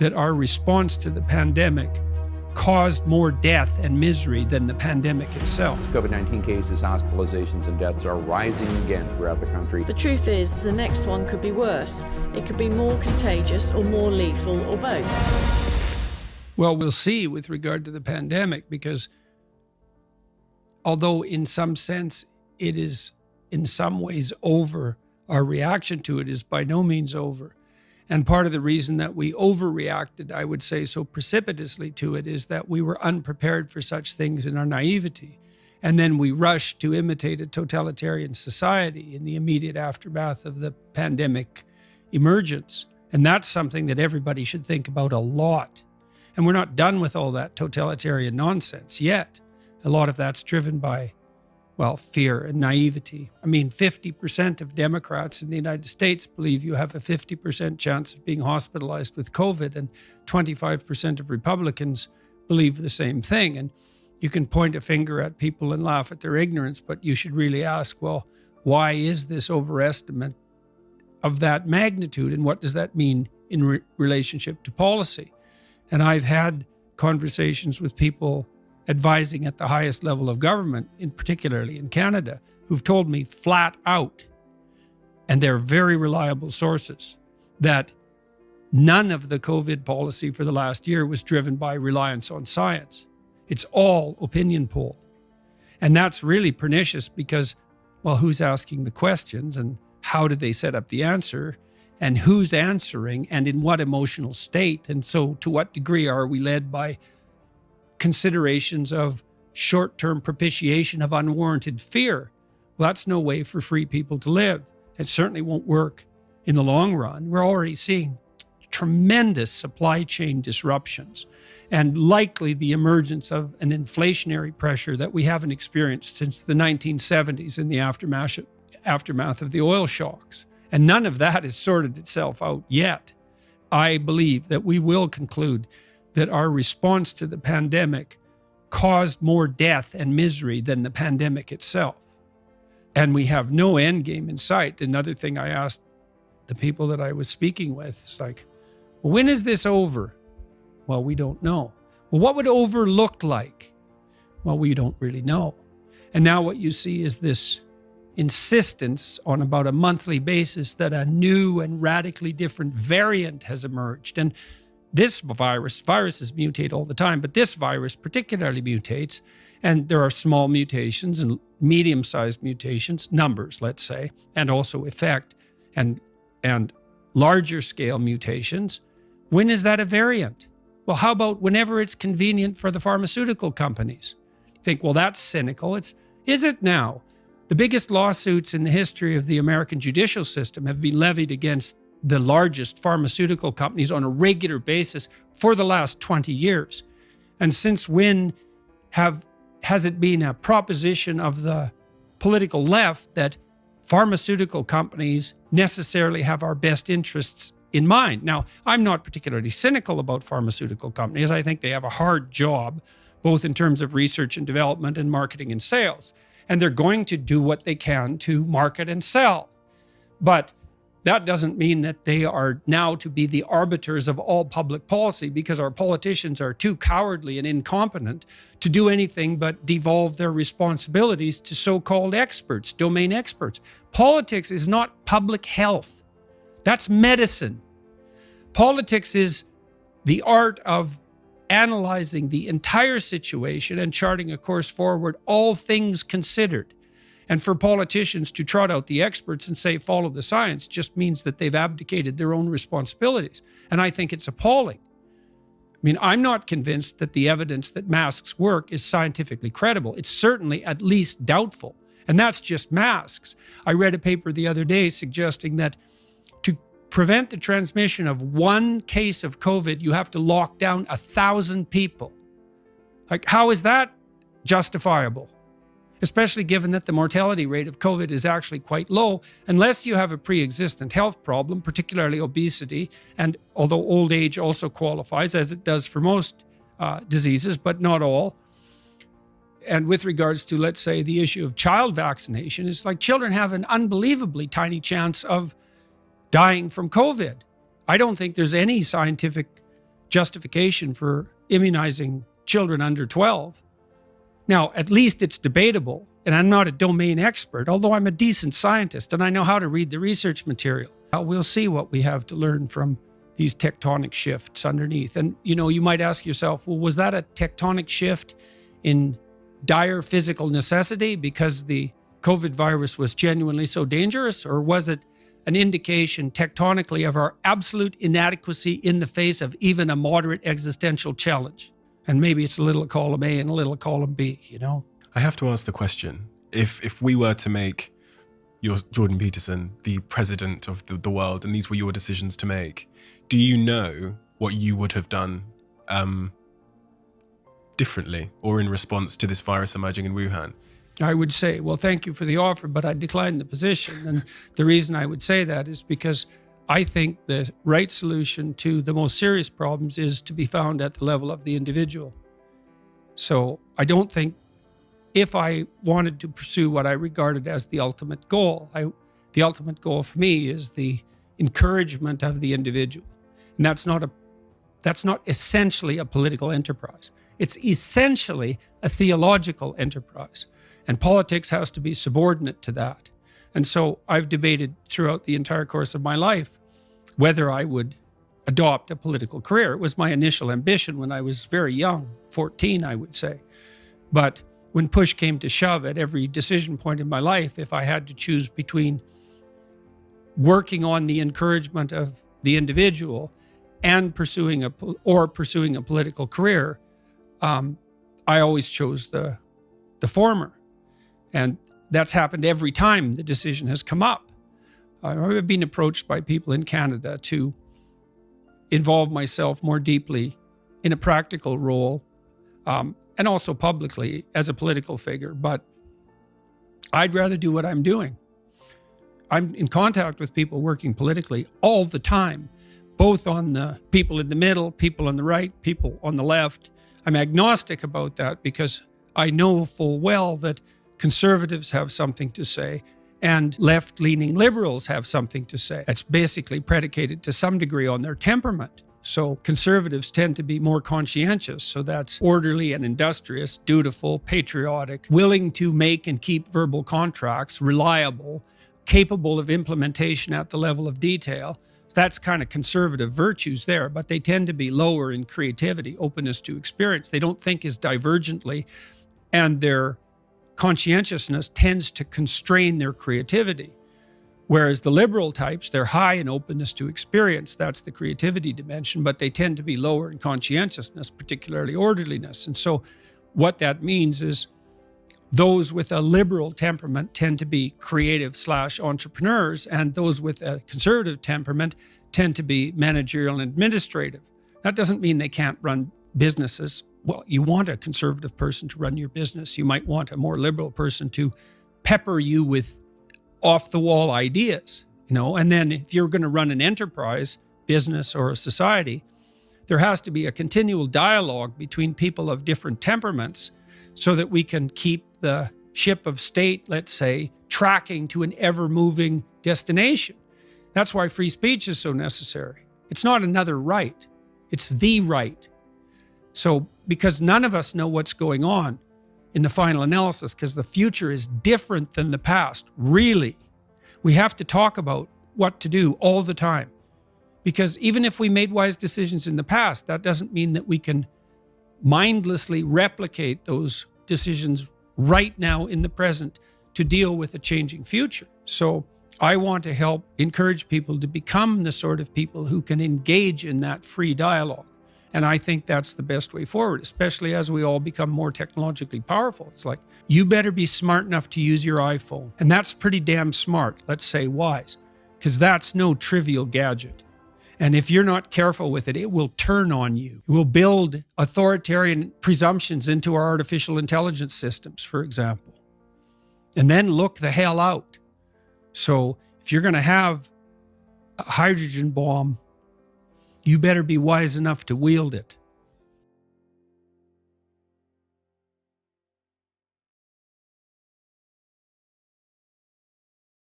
that our response to the pandemic caused more death and misery than the pandemic itself. COVID-19 cases, hospitalizations, and deaths are rising again throughout the country. The truth is, the next one could be worse. It could be more contagious or more lethal or both. Well, we'll see with regard to the pandemic, because although in some sense it is in some ways over, our reaction to it is by no means over. And part of the reason that we overreacted, I would say, so precipitously to it is that we were unprepared for such things in our naivety. And then we rushed to imitate a totalitarian society in the immediate aftermath of the pandemic emergence. And that's something that everybody should think about a lot. And we're not done with all that totalitarian nonsense yet. A lot of that's driven by, well, fear and naivety. I mean, 50% of Democrats in the United States believe you have a 50% chance of being hospitalized with COVID, and 25% of Republicans believe the same thing. And you can point a finger at people and laugh at their ignorance, but you should really ask, well, why is this overestimate of that magnitude, and what does that mean in relationship to policy? And I've had conversations with people advising at the highest level of government, particularly in Canada, who've told me flat out, and they're very reliable sources, that none of the COVID policy for the last year was driven by reliance on science. It's all opinion poll. And that's really pernicious because, well, who's asking the questions, and how did they set up the answer, and who's answering, and in what emotional state? And so to what degree are we led by considerations of short-term propitiation of unwarranted fear? Well, that's no way for free people to live. It certainly won't work in the long run. We're already seeing tremendous supply chain disruptions and likely the emergence of an inflationary pressure that we haven't experienced since the 1970s in the aftermath of the oil shocks. And none of that has sorted itself out yet. I believe that we will conclude that our response to the pandemic caused more death and misery than the pandemic itself. And we have no end game in sight. Another thing I asked the people that I was speaking with is like, well, when is this over? Well, we don't know. Well, what would over look like? Well, we don't really know. And now what you see is this insistence on about a monthly basis that a new and radically different variant has emerged. And this viruses mutate all the time, but this virus particularly mutates, and there are small mutations and medium-sized mutations, numbers, let's say, and also effect, and larger scale mutations. When is that a variant? Well, how about whenever it's convenient for the pharmaceutical companies? You think, well, that's cynical. Is it now? The biggest lawsuits in the history of the American judicial system have been levied against the largest pharmaceutical companies on a regular basis for the last 20 years. And since when has it been a proposition of the political left that pharmaceutical companies necessarily have our best interests in mind? Now, I'm not particularly cynical about pharmaceutical companies. I think they have a hard job, both in terms of research and development and marketing and sales. And they're going to do what they can to market and sell. But that doesn't mean that they are now to be the arbiters of all public policy, because our politicians are too cowardly and incompetent to do anything but devolve their responsibilities to so-called experts, domain experts. Politics is not public health. That's medicine. Politics is the art of analyzing the entire situation and charting a course forward, all things considered. And for politicians to trot out the experts and say, follow the science, just means that they've abdicated their own responsibilities. And I think it's appalling. I mean, I'm not convinced that the evidence that masks work is scientifically credible. It's certainly at least doubtful. And that's just masks. I read a paper the other day suggesting that to prevent the transmission of one case of COVID, you have to lock down 1,000 people. Like, how is that justifiable? Especially given that the mortality rate of COVID is actually quite low, unless you have a pre-existent health problem, particularly obesity, and although old age also qualifies, as it does for most diseases, but not all. And with regards to, let's say, the issue of child vaccination, it's like children have an unbelievably tiny chance of dying from COVID. I don't think there's any scientific justification for immunizing children under 12. Now, at least it's debatable, and I'm not a domain expert, although I'm a decent scientist and I know how to read the research material. We'll see what we have to learn from these tectonic shifts underneath. And, you might ask yourself, well, was that a tectonic shift in dire physical necessity because the COVID virus was genuinely so dangerous? Or was it an indication tectonically of our absolute inadequacy in the face of even a moderate existential challenge? And maybe it's a little column A and a little column B, I have to ask the question, if we were to make your Jordan Peterson the president of the world and these were your decisions to make, do you know what you would have done differently or in response to this virus emerging in Wuhan? I would say, well, thank you for the offer, but I declined the position. And the reason I would say that is because I think the right solution to the most serious problems is to be found at the level of the individual. So I don't think if I wanted to pursue what I regarded as the ultimate goal, the ultimate goal for me is the encouragement of the individual. And that's not essentially a political enterprise. It's essentially a theological enterprise. And politics has to be subordinate to that. And so I've debated throughout the entire course of my life whether I would adopt a political career. It was my initial ambition when I was very young, 14, I would say. But when push came to shove at every decision point in my life, if I had to choose between working on the encouragement of the individual and pursuing a political career, I always chose the former. And that's happened every time the decision has come up. I've been approached by people in Canada to involve myself more deeply in a practical role, and also publicly as a political figure. But I'd rather do what I'm doing. I'm in contact with people working politically all the time, both on the people in the middle, people on the right, people on the left. I'm agnostic about that because I know full well that conservatives have something to say and left-leaning liberals have something to say. It's basically predicated to some degree on their temperament. So conservatives tend to be more conscientious. So that's orderly and industrious, dutiful, patriotic, willing to make and keep verbal contracts, reliable, capable of implementation at the level of detail. That's kind of conservative virtues there, but they tend to be lower in creativity, openness to experience. They don't think as divergently, and their conscientiousness tends to constrain their creativity. Whereas the liberal types, they're high in openness to experience. That's the creativity dimension, but they tend to be lower in conscientiousness, particularly orderliness. And so what that means is those with a liberal temperament tend to be creative/entrepreneurs, and those with a conservative temperament tend to be managerial and administrative. That doesn't mean they can't run businesses. Well, you want a conservative person to run your business. You might want a more liberal person to pepper you with off-the-wall ideas, and then if you're going to run an enterprise, business, or a society, there has to be a continual dialogue between people of different temperaments so that we can keep the ship of state, let's say, tracking to an ever-moving destination. That's why free speech is so necessary. It's not another right. It's the right. So because none of us know what's going on in the final analysis, because the future is different than the past, really, we have to talk about what to do all the time. Because even if we made wise decisions in the past, that doesn't mean that we can mindlessly replicate those decisions right now in the present to deal with a changing future. So I want to help encourage people to become the sort of people who can engage in that free dialogue. And I think that's the best way forward, especially as we all become more technologically powerful. It's like, you better be smart enough to use your iPhone. And that's pretty damn smart, let's say wise, because that's no trivial gadget. And if you're not careful with it, it will turn on you. It will build authoritarian presumptions into our artificial intelligence systems, for example. And then look the hell out. So if you're going to have a hydrogen bomb, you better be wise enough to wield it.